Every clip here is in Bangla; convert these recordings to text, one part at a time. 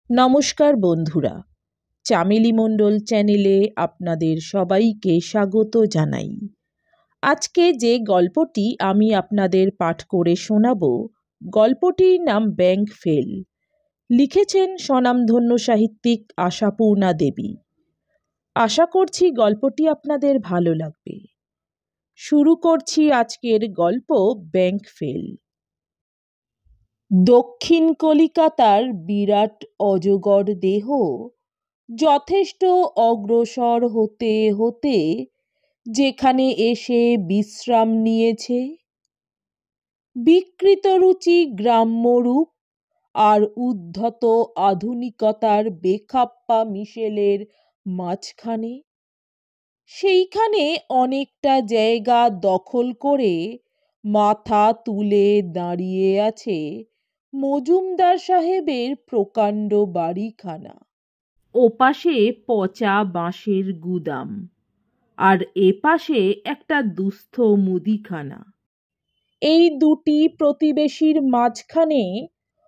নমস্কার বন্ধুরা, চামেলি মণ্ডল চ্যানেলে আপনাদের সবাইকে স্বাগত জানাই। আজকে যে গল্পটি আমি আপনাদের পাঠ করে শোনাব, গল্পটির নাম ব্যাংক ফেল। লিখেছেন স্বনামধন্য সাহিত্যিক আশাপূর্ণা দেবী। আশা করছি গল্পটি আপনাদের ভালো লাগবে। শুরু করছি আজকের গল্প ব্যাংক ফেল। দক্ষিণ কলিকাতার বিরাট অজগর দেহ যথেষ্ট অগ্রসর হতে হতে যেখানে এসে বিশ্রাম নিয়েছে, বিকৃতরুচি গ্রাম্য রূপ আর উদ্ধত আধুনিকতার বেখাপ্পা মিশেলের মাঝখানে, সেইখানে অনেকটা জায়গা দখল করে মাথা তুলে দাঁড়িয়ে আছে মজুমদার সাহেবের প্রকাণ্ড বাড়িখানা। ওপাশে পচা বাঁশের গুদাম, আর এপাশে একটা দুস্থ মুদিখানা। এই দুটি প্রতিবেশীর মাঝখানে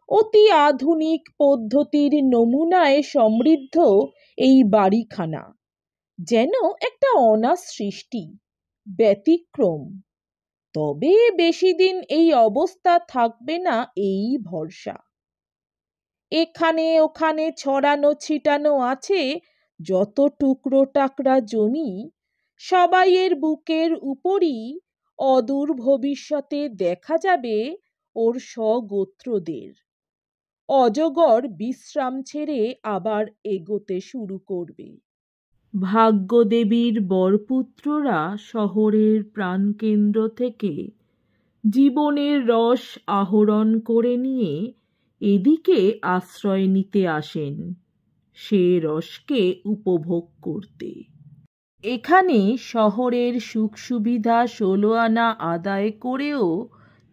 অতি আধুনিক পদ্ধতির নমুনায় সমৃদ্ধ এই বাড়িখানা যেন একটা অনাথ সৃষ্টি, ব্যতিক্রম। তবে বেশি দিন এই অবস্থা থাকবে না এই ভরসা। এখানে ওখানে ছড়ানো ছিটানো আছে যত টুকরো টাকরা জমি, সবাইয়ের বুকের উপরই অদূর ভবিষ্যতে দেখা যাবে ওর স্বগোত্রদের। অজগর বিশ্রাম ছেড়ে আবার এগোতে শুরু করবে। ভাগ্যদেবীর বরপুত্ররা শহরের প্রাণকেন্দ্র থেকে জীবনের রস আহরণ করে নিয়ে এদিকে আশ্রয় নিতে আসেন, সে রসকে উপভোগ করতে। এখানে শহরের সুখ সুবিধা 16 আনা আদায় করেও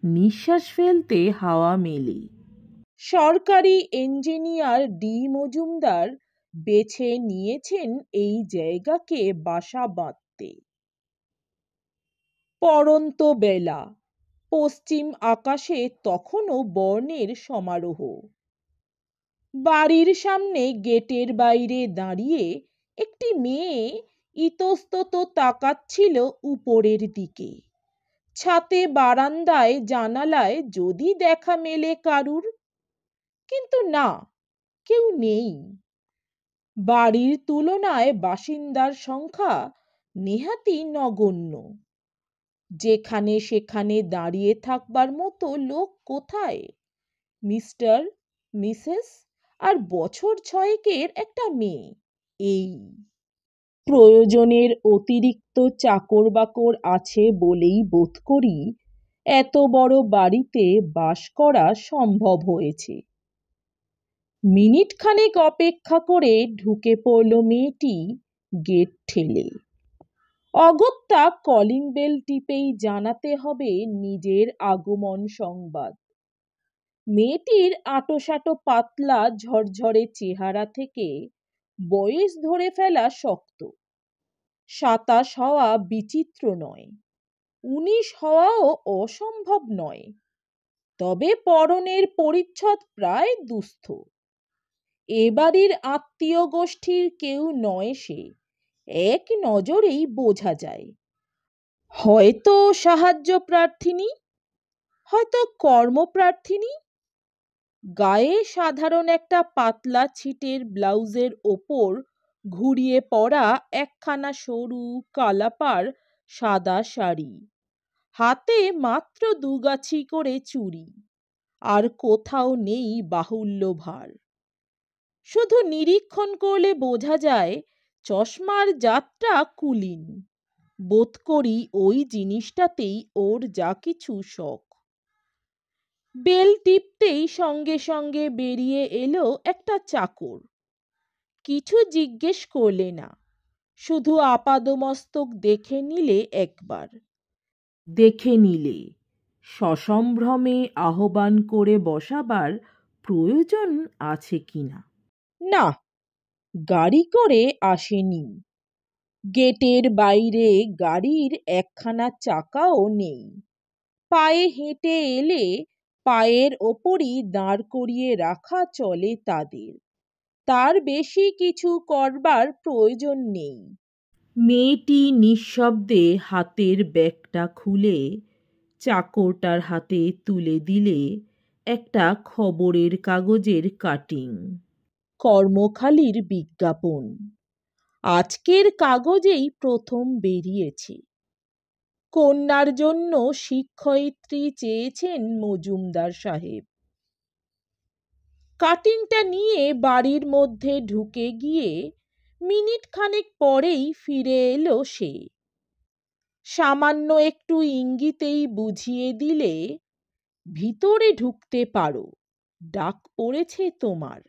নিঃশ্বাস ফেলতে হাওয়া মেলে। সরকারি ইঞ্জিনিয়ার ডি মজুমদার বেছে নিয়েছেন এই জায়গাকে বাসা বাঁধতে। পড়ন্ত বেলা, পশ্চিম আকাশে তখনও বর্ণের সমারোহ। বাড়ির সামনে গেটের বাইরে দাঁড়িয়ে একটি মেয়ে ইতস্তত তাকাচ্ছিল উপরের দিকে। ছাতে, বারান্দায়, জানালায় যদি দেখা মেলে কারুর, কিন্তু না, কেউ নেই। বাড়ির তুলনায় বাসিন্দার সংখ্যা নেহাতি নগণ্য। যেখানে সেখানে দাঁড়িয়ে থাকবার মতো লোক কোথায়? মিস্টার, মিসেস আর বছর 6-এর একটা মেয়ে, এই। প্রয়োজনের অতিরিক্ত চাকর বাকর আছে বলেই বোধ করি এত বড় বাড়িতে বাস করা সম্ভব হয়েছে। মিনিট খানেক অপেক্ষা করে ঢুকে পড়ল মেয়েটি গেট ঠেলে। অগত্যা কলিং বেল টিপেই জানাতে হবে নিজের আগমন সংবাদ। মেয়েটির আঁটোসাঁটো পাতলা ঝরঝরে চেহারা থেকে বয়স ধরে ফেলা শক্ত। 27 হওয়া বিচিত্র নয়, 19 হওয়াও অসম্ভব নয়। তবে পরনের পরিচ্ছদ প্রায় দুস্থ। এ বাড়ির আত্মীয় গোষ্ঠীর কেউ নয় সে, এক নজরেই বোঝা যায়। হয়তো সাহায্য প্রার্থিনী, হয়তো কর্মপ্রার্থিনী। গায়ে সাধারণ একটা পাতলা ছিটের ব্লাউজের ওপর ঘুরিয়ে পরা একখানা সরু কালাপার সাদা শাড়ি, হাতে মাত্র 2 গাছি করে চুড়ি, আর কোথাও নেই বাহুল্য ভার। শুধু নিরীক্ষণ করলে বোঝা যায় চশমার জাতটা কুলীন। বোধ করি ওই জিনিসটাতেই ওর যা কিছু শখ। বেল টিপতেই সঙ্গে সঙ্গে বেরিয়ে এলো একটা চাকর। কিছু জিজ্ঞেস করলে না, শুধু আপাদমস্তক দেখে নিলে একবার। দেখে নিলে সসম্ভ্রমে আহ্বান করে বসাবার প্রয়োজন আছে কিনা। না, গাড়ি করে আসেনি। গেটের বাইরে গাড়ির একখানা চাকাও নেই। পায়ে হেঁটে এলে পায়ের ওপরই দাঁড় করিয়ে রাখা চলে তাদের। তার বেশি কিছু করবার প্রয়োজন নেই। মেয়েটি নিঃশব্দে হাতের ব্যাগটা খুলে চাকরটার হাতে তুলে দিলে একটা খবরের কাগজের কাটিং। কর্মখালির বিজ্ঞাপন আজকের কাগজেই প্রথম বেরিয়েছে। কন্যার জন্য শিক্ষয়িত্রী চেয়েছেন মজুমদার সাহেব। কাটিংটা নিয়ে বাড়ির মধ্যে ঢুকে গিয়ে মিনিট খানেক পরেই ফিরে এলো সে। সামান্য একটু ইঙ্গিতেই বুঝিয়ে দিলে, ভিতরে ঢুকতে পারো, ডাক পড়েছে তোমার।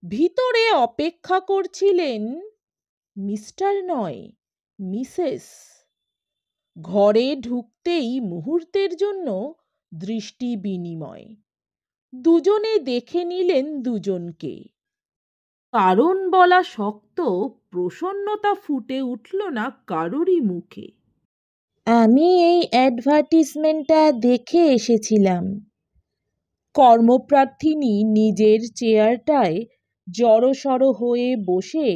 ভিতরে অপেক্ষা করছিলেন মিস্টার নয়, মিসেস। ঘরে ঢুকতেই মুহূর্তের জন্য দৃষ্টি বিনিময়। দুজনে দেখে নিলেন দুজনকে। কারণ বলা শক্ত, প্রসন্নতা ফুটে উঠল না কারোরই মুখে। আমি এই অ্যাডভার্টিসমেন্টটা দেখে এসেছিলাম। কর্মপ্রার্থিনী নিজের চেয়ারটায় জড়সড় হয়ে বসে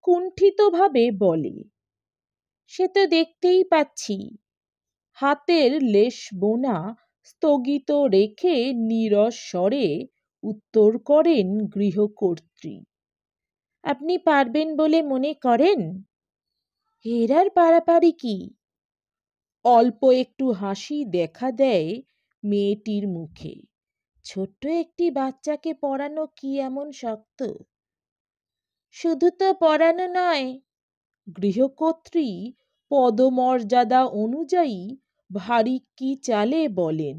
কুণ্ঠিতভাবে বলে, সে তো দেখতেই পাচ্ছি। হাতের লেশ বোনা স্থগিত রেখে নীরস স্বরে উত্তর করেন গৃহকর্ত্রী। আপনি পারবেন বলে মনে করেন? এর আর পারাপারি কি? অল্প একটু হাসি দেখা দেয় মেয়েটির মুখে। ছোট্ট একটি বাচ্চাকে পড়ানো কি এমন শক্ত? শুধু তো পড়ানো নয়, গৃহকর্ত্রী পদমর্যাদা অনুযায়ী ভারী কি চালে বলেন,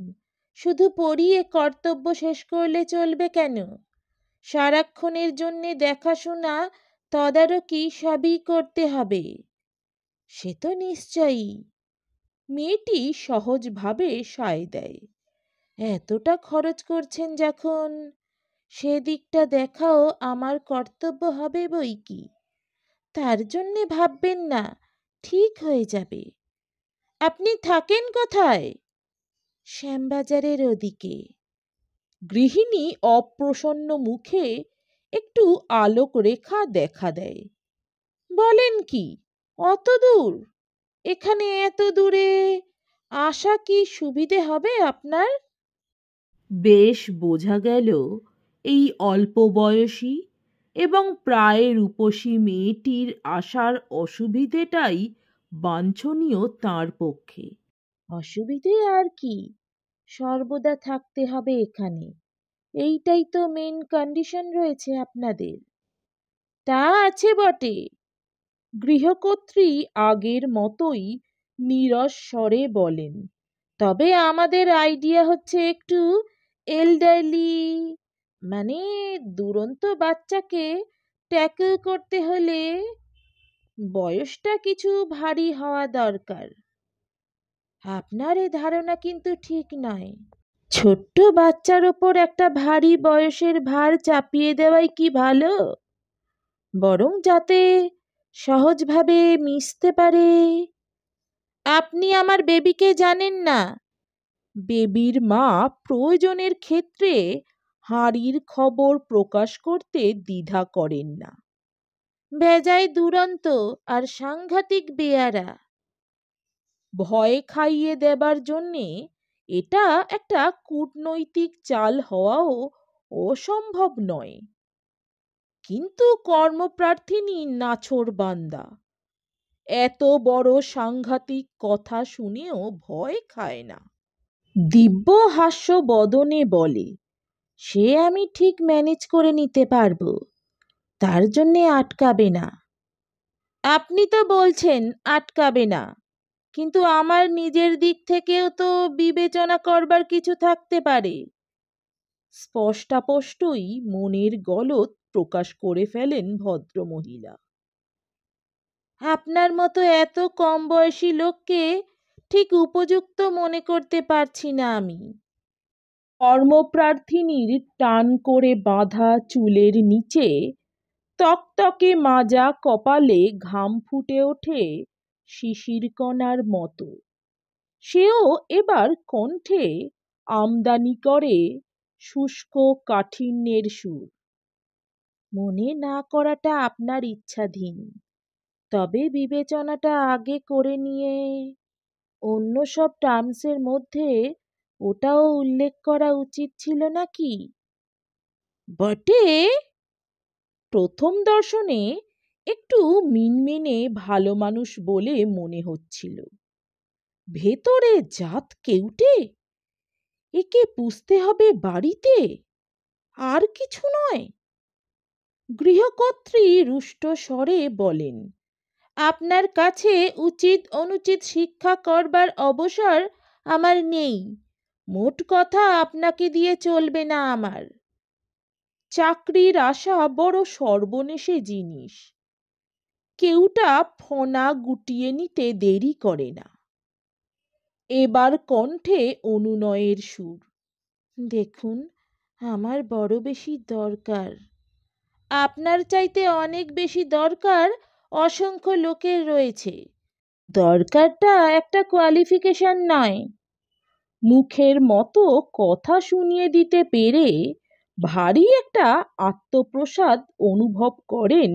শুধু পড়িয়ে কর্তব্য শেষ করলে চলবে কেন? সারাক্ষণের জন্যে দেখাশোনা, তদারকি সবই করতে হবে। সে তো নিশ্চয়ই। মেয়েটি সহজভাবে সায় দেয়। এতটা খরচ করছেন যখন, সেদিকটা দেখাও আমার কর্তব্য হবে বই কি। তার জন্যে ভাববেন না, ঠিক হয়ে যাবে। আপনি থাকেন কোথায়? শ্যামবাজারের ওদিকে। গৃহিণী অপ্রসন্ন মুখে একটু আলোক রেখা দেখা দেয়। বলেন কি, অত দূর? এখানে এত দূরে আসা কি সুবিধে হবে আপনার? বেশ বোঝা গেল এই অল্প বয়সী এবং প্রায় রূপসী মেয়েটির আসার অসুবিধেটাই বাঞ্ছনীয় তাঁর পক্ষে। অসুবিধে আর কি, সর্বদা থাকতে হবে এখানে, এইটাই তো মেন কন্ডিশন রয়েছে আপনাদের। তা আছে বটে। গৃহকর্ত্রী আগের মতোই নীরস স্বরে বলেন, তবে আমাদের আইডিয়া হচ্ছে একটু এল্ডারলি, মানে দুরন্ত বাচ্চাকে ট্যাকল করতে হলে বয়সটা কিছু ভারী হওয়া দরকার। আপনার এ ধারণা কিন্তু ঠিক নয়। ছোট্ট বাচ্চার ওপর একটা ভারী বয়সের ভার চাপিয়ে দেওয়াই কি ভালো? বরং যাতে সহজভাবে মিশতে পারে। আপনি আমার বেবিকে জানেন না। বেবির মা প্রয়োজনের ক্ষেত্রে হাঁড়ির খবর প্রকাশ করতে দ্বিধা করেন না। বেজায় দুরন্ত আর সাংঘাতিক বেয়ারা। ভয় খাইয়ে দেবার জন্যে এটা একটা কূটনৈতিক চাল হওয়াও অসম্ভব নয়। কিন্তু কর্মপ্রার্থিনী নাছোড়বান্দা। এত বড় সাংঘাতিক কথা শুনেও ভয় খায় না। দিব্য হাস্য বদনে বলে, সে আমি ঠিক ম্যানেজ করে নিতে পারবো, তার জন্যে আটকাবে না। আপনি তো বলছেন আটকাবে না, কিন্তু আমার নিজের দিক থেকেও তো বিবেচনা করবার কিছু থাকতে পারে। স্পষ্টাস্পষ্টই মনের গলদ প্রকাশ করে ফেলেন ভদ্রমহিলা। আপনার মতো এত কম বয়সী লোককে ঠিক উপযুক্ত মনে করতে পারছি না আমি। কর্মপ্রার্থিনীর টান করে বাঁধা চুলের নিচে তকতকে মাজা কপালে ঘাম ফুটে ওঠে শিশিরকণার মতো। সেও এবার কণ্ঠে আমদানি করে শুষ্ক কাঠিন্যের সুর। মনে না করাটা আপনার ইচ্ছাধীন, তবে বিবেচনাটা আগে করে নিয়ে অন্য সব টার্মসের মধ্যে ওটাও উল্লেখ করা উচিত ছিল নাকি? বটে, প্রথম দর্শনে একটু মিনমিনে ভালো মানুষ বলে মনে হচ্ছিল, ভেতরে জাত কেউটে, একে পুষতে হবে বাড়িতে, আর কিছু নয়। গৃহকর্ত্রী রুষ্ট স্বরে বলেন, আপনার কাছে উচিত অনুচিত শিক্ষা করবার অবসর আমার নেই। মোট কথা আপনাকে দিয়ে চলবে না আমার। চাকরির আশা বড় সর্বনেশে জিনিস, কেউটা ফনা গুটিয়ে নিতে দেরি করে না। এবার কণ্ঠে অনুনয়ের সুর। দেখুন, আমার বড় বেশি দরকার। আপনার চাইতে অনেক বেশি দরকার অসংখ্য লোকের রয়েছে। দরকারটা একটা কোয়ালিফিকেশন নয়। মুখের মতো কথা শুনিয়ে দিতে পেরে ভারী একটা আত্মপ্রসাদ অনুভব করেন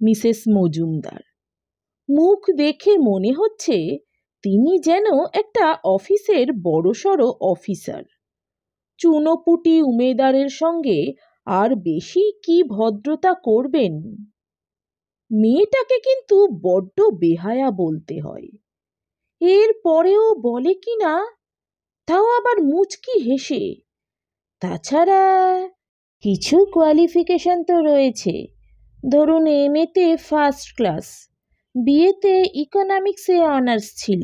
মিসেস মজুমদার। মুখ দেখে মনে হচ্ছে তিনি যেন একটা অফিসের বড়সড় অফিসার। চুনোপুটি উমেদারের সঙ্গে আর বেশি কি ভদ্রতা করবেন? মেয়েটাকে কিন্তু বড্ড বেহায়া বলতে হয়। এর পরেও বলে কি না, তাও আবার মুচকি হেসে। তাছাড়া কিছু কোয়ালিফিকেশন তো রয়েছে। ধরুন, এমএতে ফার্স্ট ক্লাস, বিএতে ইকোনমিক্সে অনার্স ছিল,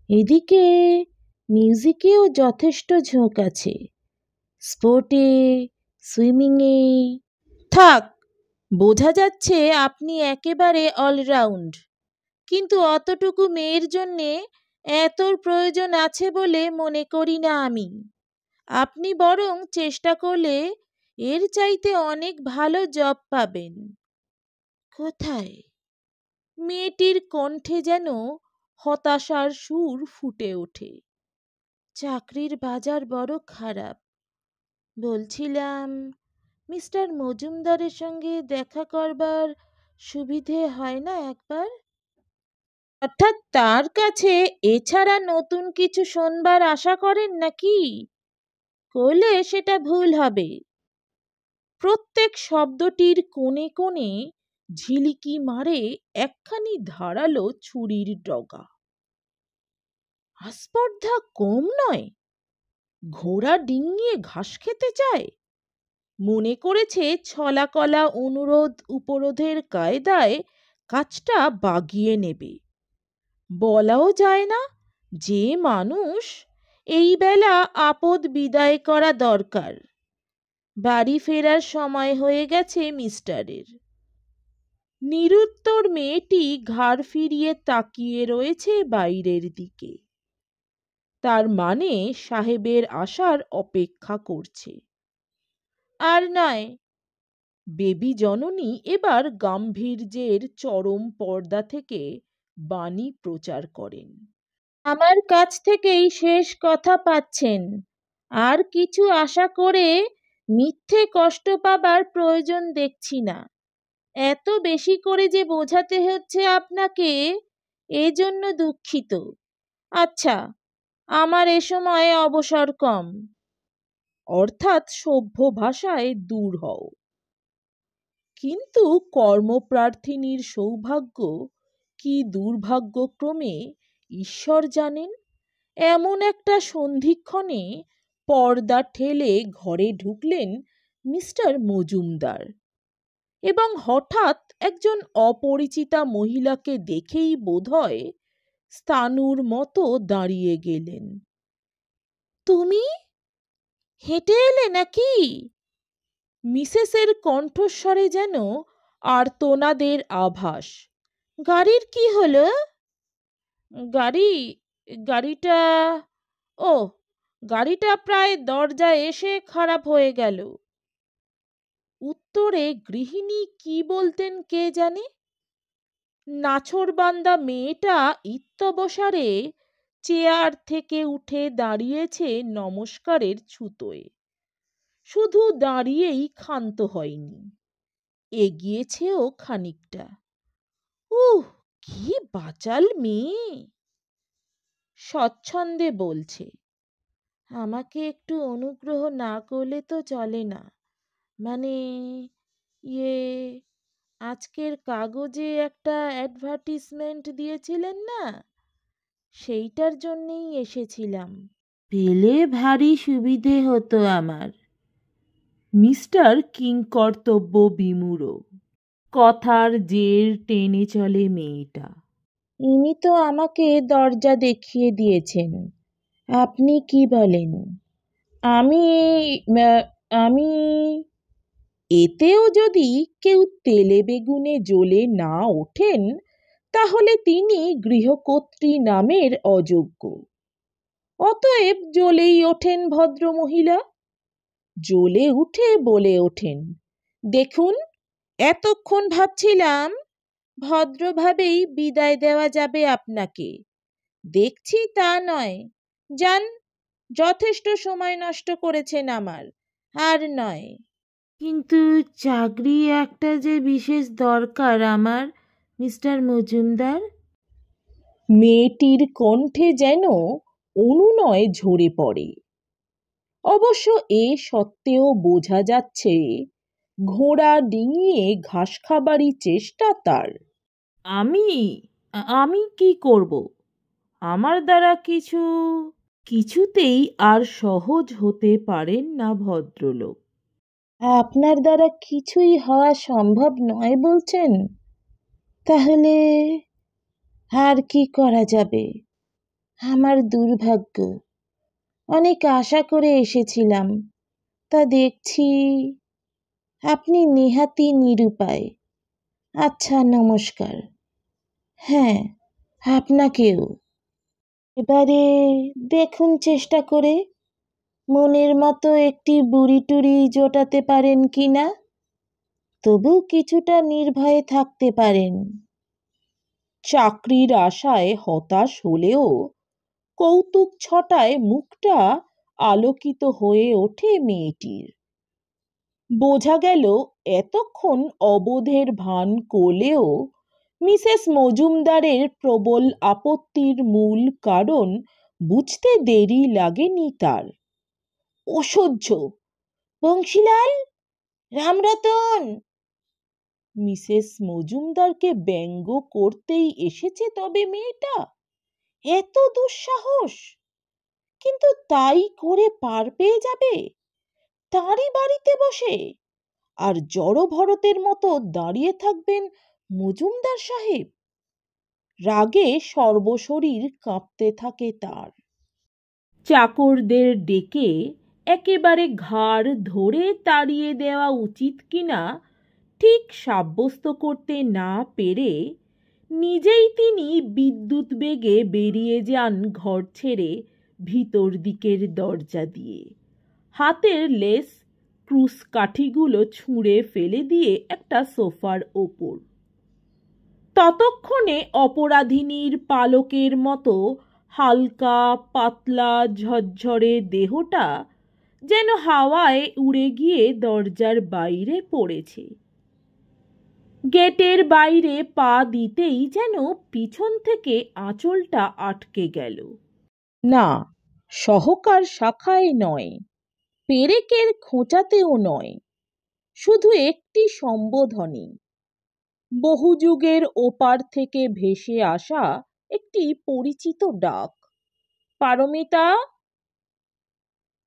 এদিকে মিউজিকেও যথেষ্ট ঝোঁক আছে, স্পোর্টে, সুইমিংয়ে। থাক, বোঝা যাচ্ছে আপনি একেবারে অলরাউন্ড, কিন্তু অতটুকু মেয়ের জন্যে এতর প্রয়োজন আছে বলে মনে করি না আমি। আপনি বরং চেষ্টা করলে এর চাইতে অনেক ভালো জব পাবেন। কোথায়? মেয়েটির কণ্ঠে যেন হতাশার সুর ফুটে ওঠে। চাকরির বাজার বড় খারাপ। বলছিলাম, মিস্টার মজুমদারের সঙ্গে দেখা করবার সুবিধে হয় না একবার? অর্থাৎ তার কাছে এছাড়া নতুন কিছু শোনবার আশা করেন নাকি? করলে সেটা ভুল হবে। প্রত্যেক শব্দটির কোণে কোণে ঝিলিকি মারে একখানি ধারালো ছুরির ডগা। আস্পর্ধা কম নয়, ঘোড়া ডিঙিয়ে ঘাস খেতে চায়। মনে করেছে ছলাকলা অনুরোধ উপরোধের কায়দায় কাজটা বাগিয়ে নেবে। বলাও যায় না যে মানুষ এই বেলা আপদ বিদায় করা দরকার। বাড়ি ফেরার সময় হয়ে গেছে মিস্টারের। নিরুত্তর মেয়েটি ঘাড় ফিরিয়ে তাকিয়ে রয়েছে বাইরের দিকে। তার মানে সাহেবের আসার অপেক্ষা করছে। আর নয়, বেবি জননী এবার গাম্ভীর্যের চরম পর্দা থেকে বাণী প্রচার করেন। আমার কাছ থেকেই শেষ কথা পাচ্ছেন। আর কিছু আশা করে মিথ্যে কষ্ট পাবার প্রয়োজন দেখছি না। এত বেশি করে যে বোঝাতে হচ্ছে আপনাকে, এজন্য দুঃখিত। আচ্ছা, আমার এ সময় অবসর কম, অর্থাৎ সভ্য ভাষায় দূর হও। কিন্তু কর্মপ্রার্থিনীর সৌভাগ্য কি দুর্ভাগ্যক্রমে ঈশ্বর জানেন, এমন একটা সন্ধিক্ষণে পর্দা ঠেলে ঘরে ঢুকলেন মিস্টার মজুমদার এবং হঠাৎ একজন অপরিচিতা মহিলাকে দেখেই বোধহয় স্থাণুর মতো দাঁড়িয়ে গেলেন। তুমি হেঁটে এলে নাকি? মিসেসের কণ্ঠস্বরে যেন আর্তনাদের আভাস। গাড়ির কি হলো? গাড়িটা ও গাড়িটা প্রায় দরজায় এসে খারাপ হয়ে গেল। উত্তরে গৃহিণী কি বলতেন কে জানে। নাছোড়বান্দা মেয়েটা ইত্যবসারে চেয়ার থেকে উঠে দাঁড়িয়েছে নমস্কারের ছুতোয়। শুধু দাঁড়িয়েই ক্ষান্ত হয়নি, এগিয়েছেও খানিকটা। উহ, কি বাচাল মেয়ে! স্বচ্ছন্দে বলছে। আমাকে একটু অনুগ্রহ না করলে তো চলে না। মানে, ইয়ে, আজকের কাগজে একটা অ্যাডভার্টিসমেন্ট দিয়েছিলেন না, সেইটার জন্যেই এসেছিলাম। পেলে ভারী সুবিধে হতো আমার। মিস্টার কিংকর্তব্য বিমূঢ়। কথার জের টেনে চলে মেয়েটা। ইনি তো আমাকে দরজা দেখিয়ে দিয়েছেন। আপনি কি বলেন? আমি আহ, আমি এতেও যদি কেউ তেলে বেগুনে জ্বলে না ওঠেন, তাহলে তিনি গৃহকর্ত্রী নামের অযোগ্য। অতএব জ্বলেই ওঠেন ভদ্রমহিলা। জ্বলে উঠে বলে ওঠেন, দেখুন, এতক্ষণ ভাবছিলাম ভদ্রভাবেই বিদায় দেওয়া যাবে আপনাকে। দেখছি তা নয়। যান, যথেষ্ট সময় নষ্ট করেছেন আমার, আর নয়। কিন্তু চাকরি একটা যে বিশেষ দরকার আমার, মিস্টার মজুমদার। মেয়েটির কণ্ঠে যেন অনুনয় ঝরে পড়ে। অবশ্য এ সত্ত্বেও বোঝা যাচ্ছে ঘোড়া ডিঙিয়ে ঘাস খাবারই চেষ্টা তার। আমি আমি কি করব? আমার দ্বারা কিছুতেই আর সহজ হতে পারেন না ভদ্রলোক। আপনার দ্বারা কিছুই হওয়া সম্ভব নয় বলছেন? তাহলে আর কি করা যাবে? আমার দুর্ভাগ্য। অনেক আশা করে এসেছিলাম, তা দেখছি আপনি নেহাতি নিরুপায়। আচ্ছা, নমস্কার। হ্যাঁ, আপনাকেও। এবারে দেখুন চেষ্টা করে মনের মতো একটি বুড়ি টুড়ি জোটাতে পারেন কি না। তবু কিছুটা নির্ভয়ে থাকতে পারেন। চাকরির আশায় হতাশ হলেও কৌতুক ছটায় মুখটা আলোকিত হয়ে ওঠে মেয়েটির। বোঝা গেল এতক্ষণ অবোধের ভান করলেও মিসেস মজুমদারের প্রবল আপত্তির মূল কারণ বুঝতে দেরি লাগেনি তার। অসহ্য! বংশীলাল, রামরতন! মিসেস মজুমদারকে ব্যঙ্গ করতেই এসেছে তবে মেয়েটা? এত দুঃসাহস! কিন্তু তাই করে পার পেয়ে যাবে তাঁরই বাড়িতে বসে, আর জড়ভরতের মতো দাঁড়িয়ে থাকবেন মজুমদার সাহেব? রাগে সর্বশরীর কাঁপতে থাকে তার। চাকরদের ডেকে একেবারে ঘাড় ধরে তাড়িয়ে দেওয়া উচিত কিনা ঠিক সাব্যস্ত করতে না পেরে নিজেই তিনি বিদ্যুৎ বেগে বেরিয়ে যান ঘর ছেড়ে ভিতর দিকের দরজা দিয়ে, হাতের লেস ক্রুশ কাঠিগুলো ছুঁড়ে ফেলে দিয়ে একটা সোফার ওপর। ততক্ষণে অপরাধিনীর পালকের মতো হালকা পাতলা ঝরঝরে দেহটা যেন হাওয়ায় উড়ে গিয়ে দরজার বাইরে পড়েছে। গেটের বাইরে পা দিতেই যেন পিছন থেকে আঁচলটা আটকে গেল। না, সহকার শাখায় নয়, পেরেকের খোঁচাতেও নয়, শুধু একটি সম্বোধনী। বহু যুগের ওপার থেকে ভেসে আসা একটি পরিচিত ডাক। পারমিতা!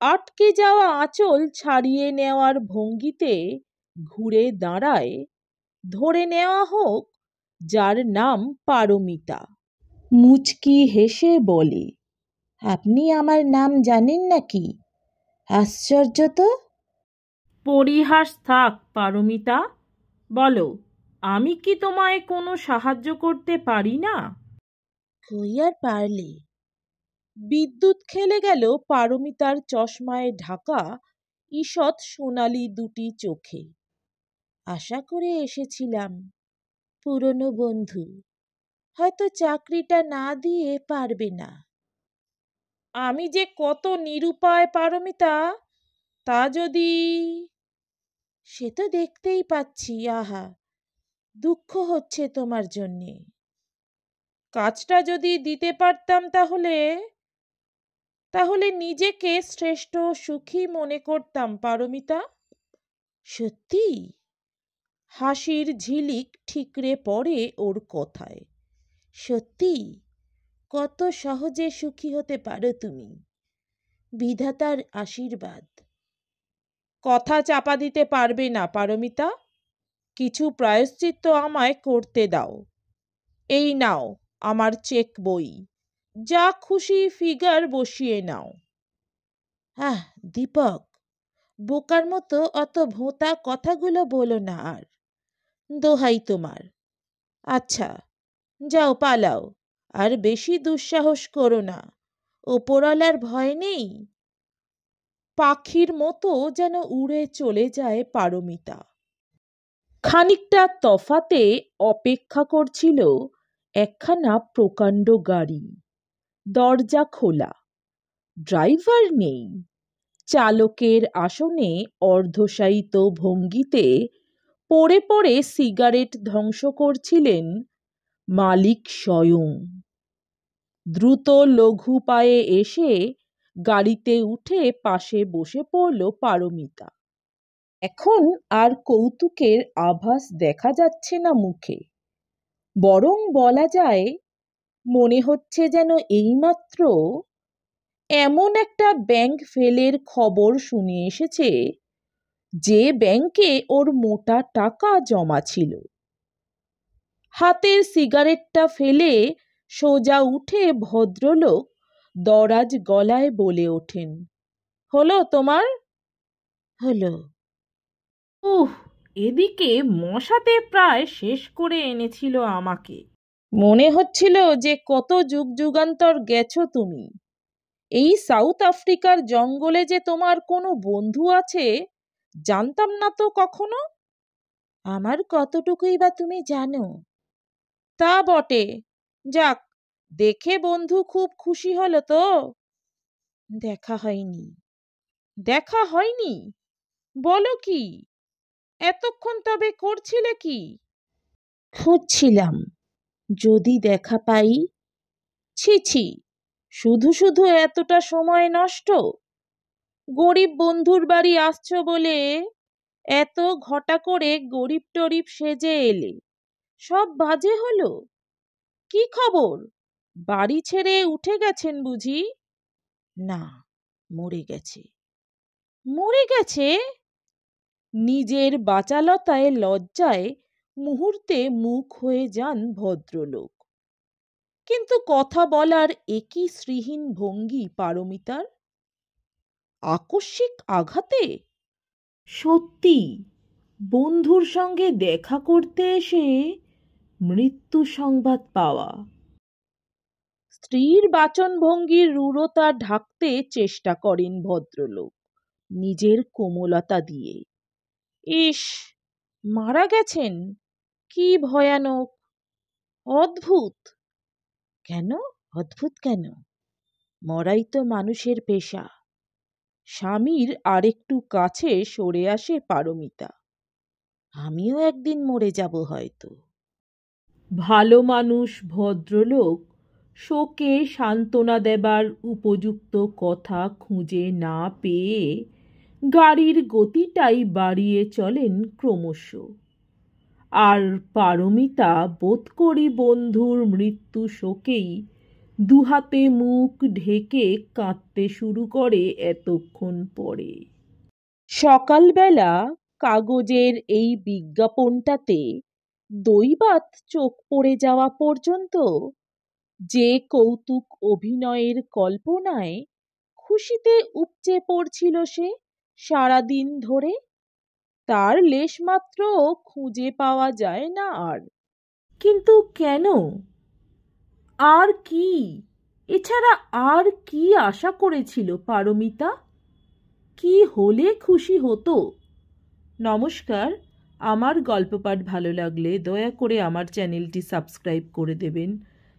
আটকে যাওয়া আঁচল ছাড়িয়ে নেওয়ার ভঙ্গিতে ঘুরে দাঁড়ায়। ধরে নেওয়া হোক যার নাম পারমিতা। মুচকি হেসে বলে, আপনি আমার নাম জানেন নাকি? আশ্চর্য তো। পরিহাস থাক পারমিতা, বলো, আমি কি তোমায় কোনো সাহায্য করতে পারি না? কই আর পারলে। বিদ্যুৎ খেলে গেল পারমিতার চশমায় ঢাকা ঈষৎ সোনালি দুটি চোখে। আশা করে এসেছিলাম, পুরনো বন্ধু হয়তো চাকরিটা না দিয়ে পারবে না। আমি যে কত নিরুপায় পারমিতা, তা যদি সে তো দেখতেই পাচ্ছি। আহা, দুঃখ হচ্ছে তোমার জন্যে। কাজটা যদি দিতে পারতাম তাহলে তাহলে নিজেকে শ্রেষ্ঠ সুখী মনে করতাম পারমিতা। সত্যি? হাসির ঝিলিক ঠিকরে পড়ে ওর কথায়। সত্যি? কত সহজে সুখী হতে পারো তুমি, বিধাতার আশীর্বাদ। কথা চাপা দিতে পারবে না পারমিতা। কিছু প্রায়শ্চিত্ত আমায় করতে দাও। এই নাও আমার চেক বই, যা খুশি ফিগার বসিয়ে নাও। আহ দীপক, বোকার মতো অত ভোঁতা কথাগুলো বলো না আর, দোহাই তোমার। আচ্ছা, যাও পালাও, আর বেশি দুঃসাহস করো না। ওপরওয়ালার ভয় নেই। পাখির মতো যেন উড়ে চলে যায় পারমিতা। খানিকটা তফাতে অপেক্ষা করছিল একখানা প্রকাণ্ড গাড়ি। দরজা খোলা, ড্রাইভার নেই। চালকের আসনে অর্ধশায়িত ভঙ্গিতে পড়ে পড়ে সিগারেট ধ্বংস করছিলেন মালিক স্বয়ং। দ্রুত লঘু পায়ে এসে গাড়িতে উঠে পাশে বসে পড়ল পারমিতা। এখন আর কৌতুকের আভাস দেখা যাচ্ছে না মুখে, বরং বলা যায় মনে হচ্ছে যেন এইমাত্র এমন একটা ব্যাংক ফেলের খবর শুনে এসেছে যে ব্যাংকে ওর মোটা টাকা জমা ছিল। হাতের সিগারেটটা ফেলে সোজা উঠে ভদ্রলোক দরাজ গলায় বলে ওঠেন, হলো তোমার? হলো। উহ, এদিকে মশাতে প্রায় শেষ করে এনেছিল আমাকে। মনে হচ্ছিল যে কত যুগ যুগান্তর গেছো তুমি। এই সাউথ আফ্রিকার জঙ্গলে যে তোমার কোনো বন্ধু আছে জানতাম না তো কখনো। আমার কতটুকুই বা তুমি জানো? তা বটে। যাক, দেখে বন্ধু খুব খুশি হলো তো। দেখা হয়নি। দেখা হয়নি? বলো কি? এতক্ষণ তবে করছিলে কি? খুঁজছিলাম, যদি দেখা পাই। ছি ছি, শুধু শুধু এতটা সময় নষ্ট। গরিব বন্ধুর বাড়ি আসছো বলে এত ঘটা করে গরিব টরিব সেজে এলে, সব বাজে হলো। কি খবর? বাড়ি ছেড়ে উঠে গেছেন বুঝি? না, মরে গেছে। মরে গেছে? নিজের বাচালতায় লজ্জায় মুহূর্তে মুখ হয়ে যান ভদ্রলোক। কিন্তু কথা বলার একই শ্রীহীন ভঙ্গি পারমিতার। আকস্মিক আঘাতে? সত্যি, বন্ধুর সঙ্গে দেখা করতে এসে মৃত্যু সংবাদ পাওয়া। স্ত্রীর বাচনভঙ্গির রূঢ়তা ঢাকতে চেষ্টা করেন ভদ্রলোক নিজের কোমলতা দিয়ে। ইস, মারা গেছেন? কি ভয়ানক! অদ্ভুত। কেন অদ্ভুত কেন? মরাই তো মানুষের পেশা। স্বামীর আরেকটু কাছে সরে আসে পারমিতা। আমিও একদিন মরে যাব হয়তো। ভালো মানুষ ভদ্রলোক শোকে সান্ত্বনা দেবার উপযুক্ত কথা খুঁজে না পেয়ে গাড়ির গতিটাই বাড়িয়ে চলেন ক্রমশ। আর পারমিতা বোধ করি বন্ধুর মৃত্যু শোকেই দুহাতে মুখ ঢেকে কাঁদতে শুরু করে এতক্ষণ পরে। সকালবেলা কাগজের এই বিজ্ঞাপনটাতে দৈবাৎ চোখ পড়ে যাওয়া পর্যন্ত যে কৌতুক অভিনয়ের কল্পনায় খুশিতে উপচে পড়ছিল সে সারাদিন ধরে, তার লেশমাত্র খুঁজে পাওয়া যায় না আর। কিন্তু কেন? আর কি? এছাড়া আর কি আশা করেছিল পারমিতা? কি হলে খুশি হতো? নমস্কার, আমার গল্প পাঠ ভালো লাগলে দয়া করে আমার চ্যানেলটি সাবস্ক্রাইব করে দেবেন।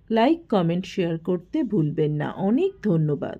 লাইক, কমেন্ট, শেয়ার করতে ভুলবেন না। অনেক ধন্যবাদ।